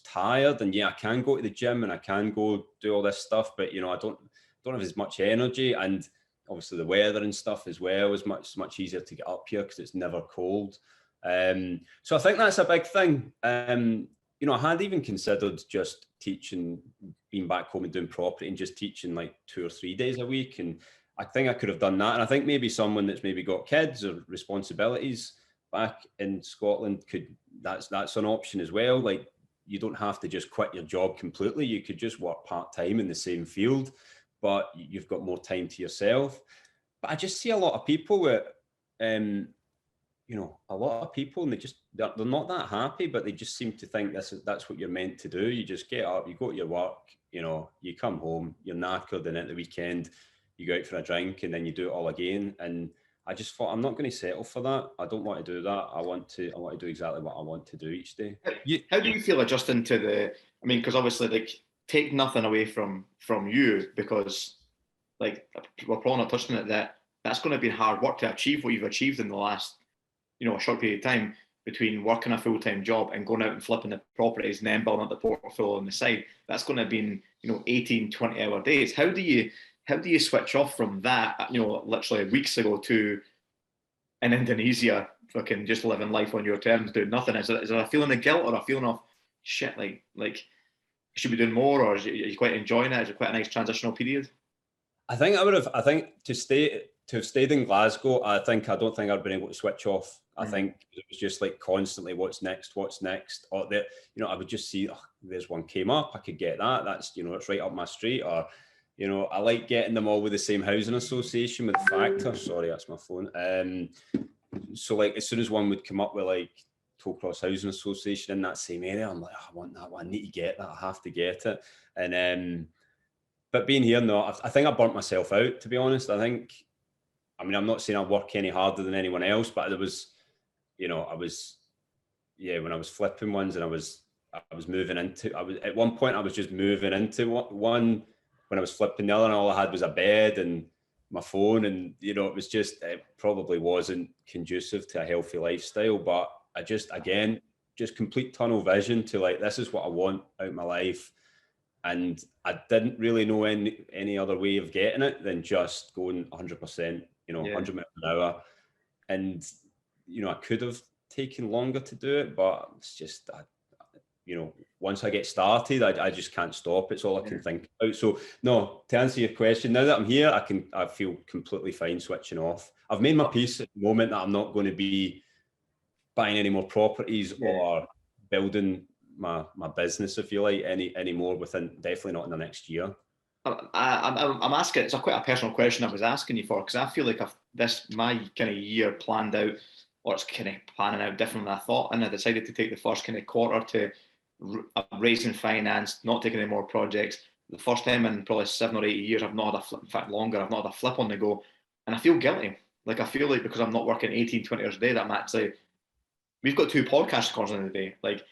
tired, and I can go to the gym and I can go do all this stuff, but I don't have as much energy, and obviously the weather and stuff as well is much easier to get up here because it's never cold. So I think that's a big thing. I had even considered just teaching, being back home and doing property and just teaching like 2 or 3 days a week, and I think I could have done that. And I think maybe someone that's maybe got kids or responsibilities back in Scotland that's an option as well. Like, you don't have to just quit your job completely. You could just work part-time in the same field, but you've got more time to yourself. But I just see a lot of people with, a lot of people, and they're not that happy, but they just seem to think that's what you're meant to do. You just get up, you go to your work, you come home, you're knackered, and at the weekend you go out for a drink, and then you do it all again. And I just thought, I'm not going to settle for that. I don't want to do that. I want to do exactly what I want to do each day. How do you feel adjusting to because obviously, like, take nothing away from you, because, like, we're probably not touching it, that's going to be hard work to achieve what you've achieved in the last, a short period of time, between working a full-time job and going out and flipping the properties and then building up the portfolio on the side. That's going to be 18, 20-hour days. How do you switch off from that, literally weeks ago, to in Indonesia, fucking just living life on your terms, doing nothing? Is there a feeling of guilt or a feeling of shit, like you should be doing more, or are you quite enjoying it? Is it quite a nice transitional period? I think to have stayed in Glasgow, I don't think I'd been able to switch off. I think it was just like constantly, what's next? Or that, I would just see, oh, there's one came up, I could get that. That's, it's right up my street. Or, I like getting them all with the same housing association with the factor. Sorry, that's my phone. So like, as soon as one would come up with like Tollcross Housing Association in that same area, I'm like, oh, I want that one. I need to get that. I have to get it. And but being here, no, I think I burnt myself out, to be honest. I'm not saying I work any harder than anyone else, but there was, when I was flipping ones and I was moving into, at one point I was just moving into one when I was flipping the other, and all I had was a bed and my phone, and it probably wasn't conducive to a healthy lifestyle. But I just complete tunnel vision to like, this is what I want out of my life. And I didn't really know any other way of getting it than just going 100%, 100 miles an hour. And, I could have taken longer to do it, but it's just, once I get started, I just can't stop. It's all I can think about. So no, to answer your question, now that I'm here, I feel completely fine switching off. I've made my peace at the moment that I'm not going to be buying any more properties or building my business, if you like, anymore definitely not in the next year. I'm asking, it's quite a personal question I was asking you for, because I feel like my kind of year planned out, or it's kind of planning out different than I thought, and I decided to take the first kind of quarter to raising finance, not taking any more projects. The first time in probably 7 or 8 years, I've not had a flip, in fact longer, I've not had a flip on the go, and I feel guilty. Like I feel like because I'm not working 18, 20 hours a day, that I'm actually, we've got 2 podcast calls in the day. Like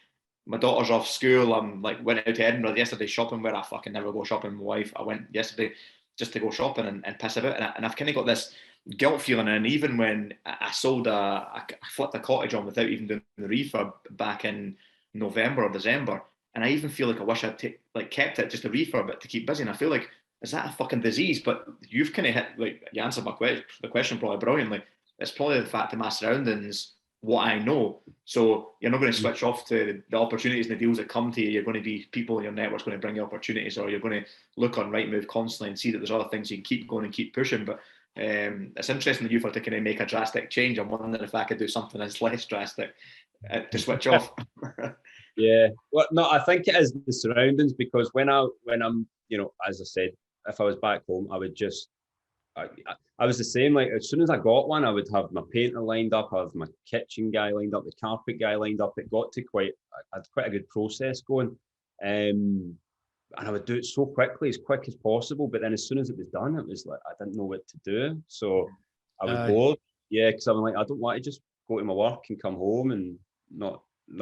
my daughter's off school. I'm like went out to Edinburgh yesterday shopping, where I fucking never go shopping with my wife. I went yesterday just to go shopping and piss about, and I've kind of got this guilt feeling. And even when I flipped a cottage on without even doing the refurb back in November or December, and I even feel like I wish I'd kept it just to refurb it to keep busy. And I feel like, is that a fucking disease? But you've kind of hit, like, you answered the question probably brilliantly. It's probably the fact that my surroundings, what I know. So you're not going to switch off to the opportunities and the deals that come to you. You're going to be, people in your network's going to bring you opportunities, or you're going to look on Rightmove constantly and see that there's other things you can keep going and keep pushing. But it's interesting that you for to kind of make a drastic change. I'm wondering if I could do something that's less drastic to switch off. Yeah, well, no, I think it is the surroundings, because when I'm, as I said, if I was back home, I would just, I was the same. Like as soon as I got one, I would have my painter lined up, I have my kitchen guy lined up, the carpet guy lined up. It got to I had quite a good process going, and I would do it so quickly, as quick as possible. But then as soon as it was done, it was like I didn't know what to do, so I was bored. Yeah, because I'm like, I don't want to just go to my work and come home and not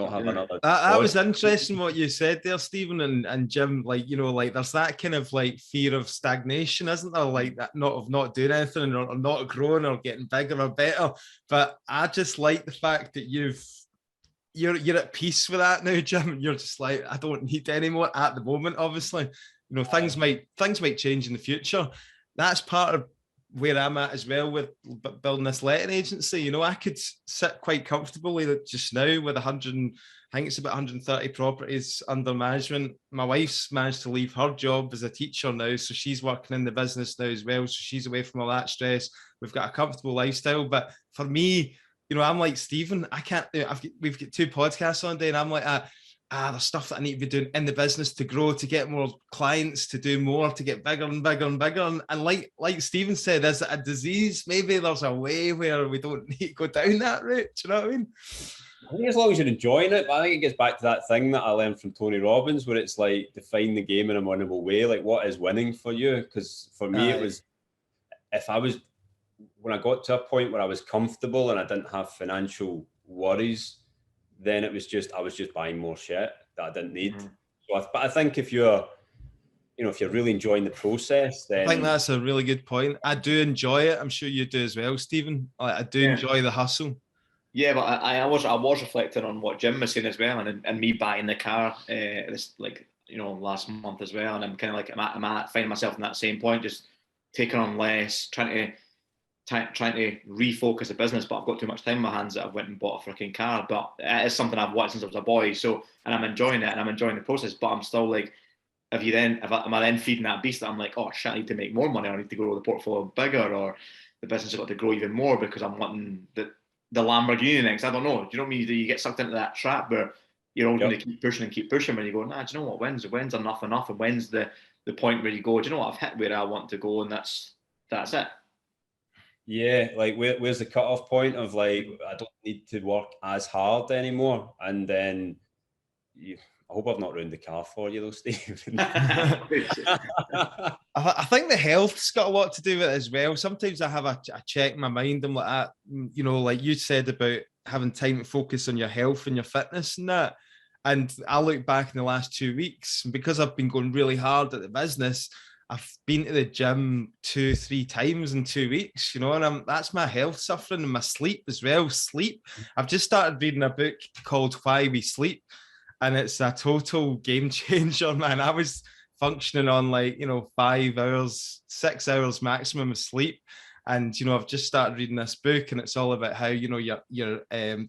have another. That was interesting what you said there, Stephen and Jim. Like, like there's that kind of like fear of stagnation, isn't there? Like that, not doing anything or not growing or getting bigger or better. But I just like the fact that you're at peace with that now, Jim. You're just like, I don't need any more at the moment. Obviously, things might change in the future. That's part of where I'm at as well with building this letting agency. I could sit quite comfortably just now with I think it's about 130 properties under management. My wife's managed to leave her job as a teacher now, so she's working in the business now as well. So she's away from all that stress. We've got a comfortable lifestyle. But for me, I'm like Stephen. I can't. We've got 2 podcasts on a day, and I'm like, there's stuff that I need to be doing in the business to grow, to get more clients, to do more, to get bigger and bigger and bigger. And like Stephen said, is it a disease? Maybe there's a way where we don't need to go down that route. Do you know what I mean? I think as long as you're enjoying it, but I think it gets back to that thing that I learned from Tony Robbins, where it's like, define the game in a winnable way. Like, what is winning for you? Because for me, it was, when I got to a point where I was comfortable and I didn't have financial worries, then it was I was just buying more shit that I didn't need. So but I think if you're really enjoying the process, then I think that's a really good point. I do enjoy it. I'm sure you do as well, Stephen. I do enjoy the hustle. Yeah, but I was reflecting on what Jim was saying as well, and me buying the car this last month as well, and I'm kind of like, I'm finding myself in that same point, just taking on less, trying to refocus the business, but I've got too much time in my hands that I've went and bought a freaking car. But it is something I've watched since I was a boy, and I'm enjoying it and I'm enjoying the process, but I'm still like, am I then feeding that beast that I'm like, oh shit, I need to make more money, I need to grow the portfolio bigger, or the business has got to grow even more because I'm wanting the Lamborghini next. I don't know. Do you know what I mean? You get sucked into that trap where you're always going to keep pushing when you go, nah, do you know what? When's enough? And when's the point where you go, do you know what? I've hit where I want to go, and that's it. Yeah, like where's the cutoff point of like, I don't need to work as hard anymore, and then I hope I've not ruined the car for you though, Steve. I think the health's got a lot to do with it as well. Sometimes I have a check in my mind. I'm like, like you said about having time to focus on your health and your fitness and that. And I look back in the last 2 weeks, and because I've been going really hard at the business, I've been to the gym 2-3 times in 2 weeks, and that's my health suffering, and my sleep as well. Sleep. I've just started reading a book called Why We Sleep, and it's a total game changer, man. I was functioning on 5 hours, 6 hours maximum of sleep. And, I've just started reading this book, and it's all about how, your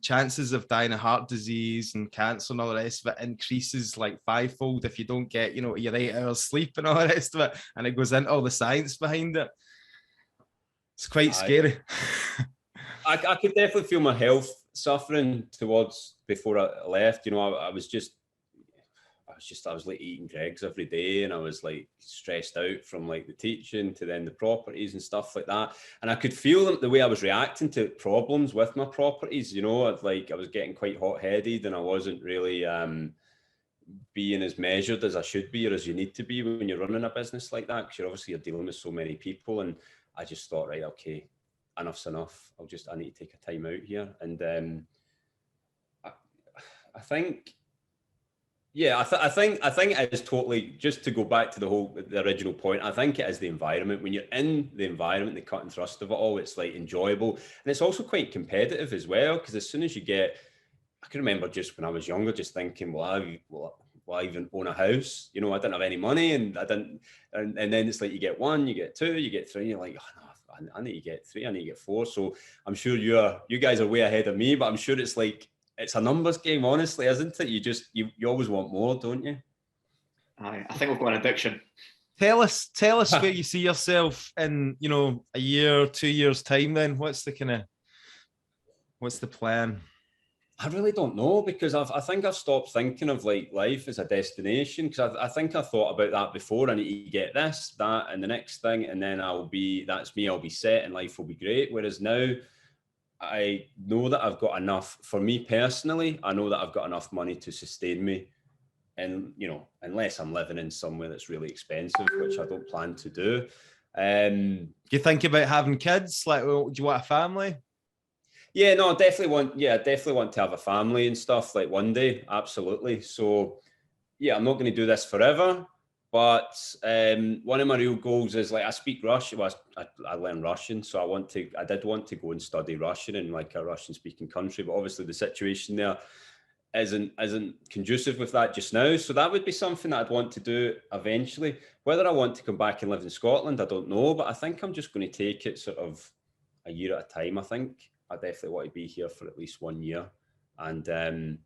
chances of dying of heart disease and cancer and all the rest of it increases like 5-fold if you don't get, your 8 hours sleep and all the rest of it. And it goes into all the science behind it. It's quite scary. I could definitely feel my health suffering towards before I left. I was like eating Greggs every day, and I was like stressed out from like the teaching to then the properties and stuff like that. And I could feel the way I was reacting to problems with my properties. I was getting quite hot-headed, and I wasn't really being as measured as I should be, or as you need to be when you're running a business like that, because you're dealing with so many people. And I just thought, right, okay, enough's enough. I need to take a time out here. And I think. Yeah, I think it is totally, just to go back to the original point, I think it is the environment. When you're in the environment, the cut and thrust of it all, it's like enjoyable. And it's also quite competitive as well, because as soon as I can remember just when I was younger, just thinking, will I even own a house? I didn't have any money, and and then it's like you get 1, you get 2, you get 3, and you're like, oh no, I need to get 3, I need to get 4. So I'm sure you guys are way ahead of me, but I'm sure it's like, it's a numbers game, honestly, isn't it? You always want more, don't you? I think we've got an addiction. Tell us where you see yourself in, a year, 2 years time. Then what's the plan? I really don't know, because I think I've stopped thinking of like life as a destination, because I think I thought about that before. I need to get this, that, and the next thing, and then I'll be set, and life will be great. Whereas now, I know that I've got enough, for me personally, I know that I've got enough money to sustain me. And, unless I'm living in somewhere that's really expensive, which I don't plan to do. Do you think about having kids? Like, do you want a family? Yeah, no, I definitely want to have a family and stuff, like one day. Absolutely. So yeah, I'm not going to do this forever. But one of my real goals is, like, I speak Russian. Well, I learned Russian, so I did want to go and study Russian in like a Russian-speaking country. But obviously, the situation there isn't conducive with that just now. So that would be something that I'd want to do eventually. Whether I want to come back and live in Scotland, I don't know. But I think I'm just going to take it sort of a year at a time. I think I definitely want to be here for at least 1 year, and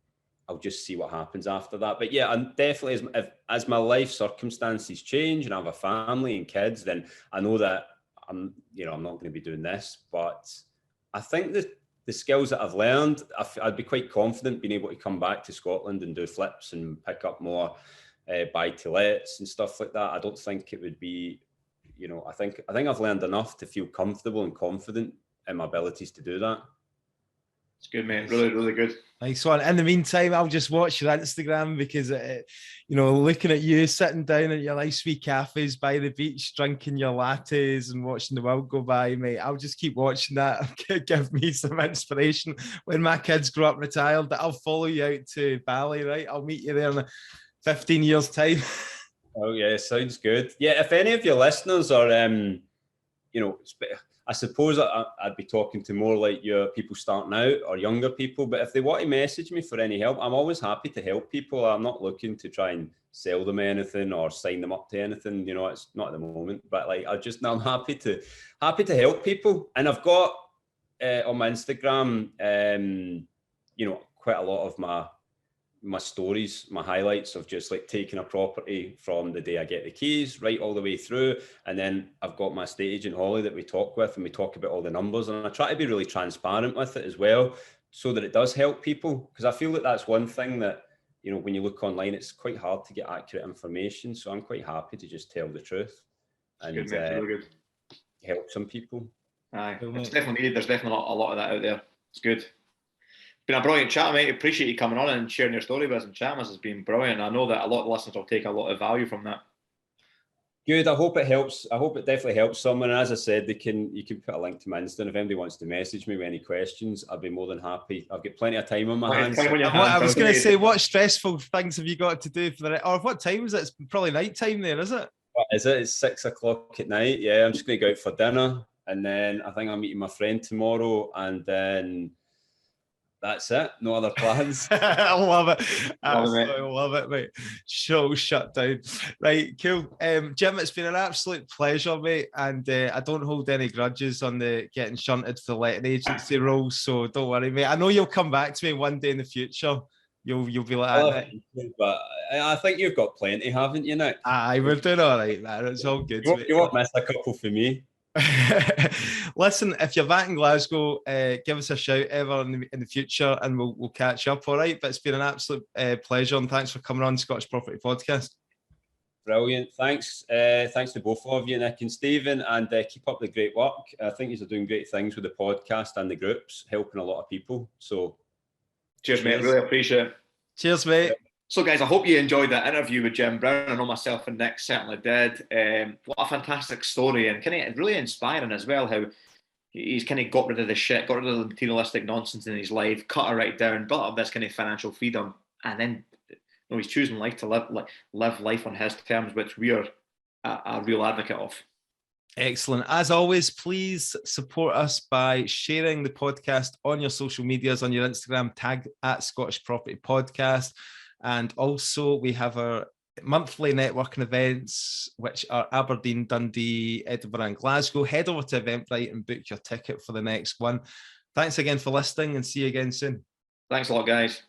I'll just see what happens after that. But yeah, and definitely as my life circumstances change and I have a family and kids, then I know that I'm not going to be doing this. But I think that the skills that I've learned, I'd be quite confident being able to come back to Scotland and do flips and pick up more buy-to-lets and stuff like that. I don't think it would be, I think I've learned enough to feel comfortable and confident in my abilities to do that. It's good, mate. Really, really good. Nice one. In the meantime, I'll just watch your Instagram, because, looking at you sitting down at your nice wee cafes by the beach, drinking your lattes and watching the world go by, mate, I'll just keep watching that. Give me some inspiration. When my kids grow up retired, I'll follow you out to Bali, right? I'll meet you there in 15 years' time. Oh, yeah, sounds good. Yeah, if any of your listeners are, I suppose I'd be talking to more like your people starting out or younger people, but if they want to message me for any help, I'm always happy to help people. I'm not looking to try and sell them anything or sign them up to anything. It's not at the moment, but like I'm happy to help people. And I've got on my Instagram, quite a lot of my my stories, my highlights of just like taking a property from the day I get the keys right all the way through. And then I've got my estate agent, Holly, that we talk with, and we talk about all the numbers. And I try to be really transparent with it as well, so that it does help people. Because I feel that that's one thing that, you know, when you look online, it's quite hard to get accurate information. So I'm quite happy to just tell the truth and good, mate. Really good. help some people. Aye, it's definitely needed. There's definitely a lot of that out there. It's good. Been a brilliant chat, mate. Appreciate you coming on and sharing your story with us and chatting with us. It's been brilliant. I know that a lot of listeners will take a lot of value from that. Good. I hope it helps. I hope it definitely helps someone. And as I said, you can put a link to my Insta. If anybody wants to message me with any questions, I'd be more than happy. I've got plenty of time on my hands. I was going to say, what stressful things have you got to do for the or what time is it? It's probably night time there, is it? What is it? It's 6 o'clock at night. Yeah, I'm just going to go out for dinner, and then I think I'm meeting my friend tomorrow, and then that's it. No other plans. I love it. Absolutely love it, mate. Show shut down. Right, cool. Jim, it's been an absolute pleasure, mate. And I don't hold any grudges on the getting shunted for the letting agency roles, so don't worry, mate. I know you'll come back to me one day in the future. You'll be like that. But I think you've got plenty, haven't you, Nick? Aye, we're doing all right, man. It's all good. You won't miss a couple for me. Listen, if you're back in Glasgow, give us a shout ever in the future, and we'll catch up. All right, but it's been an absolute pleasure, and thanks for coming on Scottish Property Podcast. Brilliant. Thanks. Thanks to both of you, Nick and Stephen, and keep up the great work. I think you're doing great things with the podcast and the groups, helping a lot of people. So, cheers, mate. Really appreciate it. Cheers, mate. So, guys, I hope you enjoyed that interview with Jim Brown. I know myself and Nick certainly did. What a fantastic story, and kind of really inspiring as well, how he's kind of got rid of the shit, got rid of the materialistic nonsense in his life, cut it right down, built up this kind of financial freedom, and then he's choosing life to live life on his terms, which we are a real advocate of. Excellent. As always, please support us by sharing the podcast on your social medias, on your Instagram, tag at Scottish Property Podcast. And also we have our monthly networking events, which are Aberdeen, Dundee, Edinburgh and Glasgow. Head over to Eventbrite and book your ticket for the next one. Thanks again for listening, and see you again soon. Thanks a lot, guys.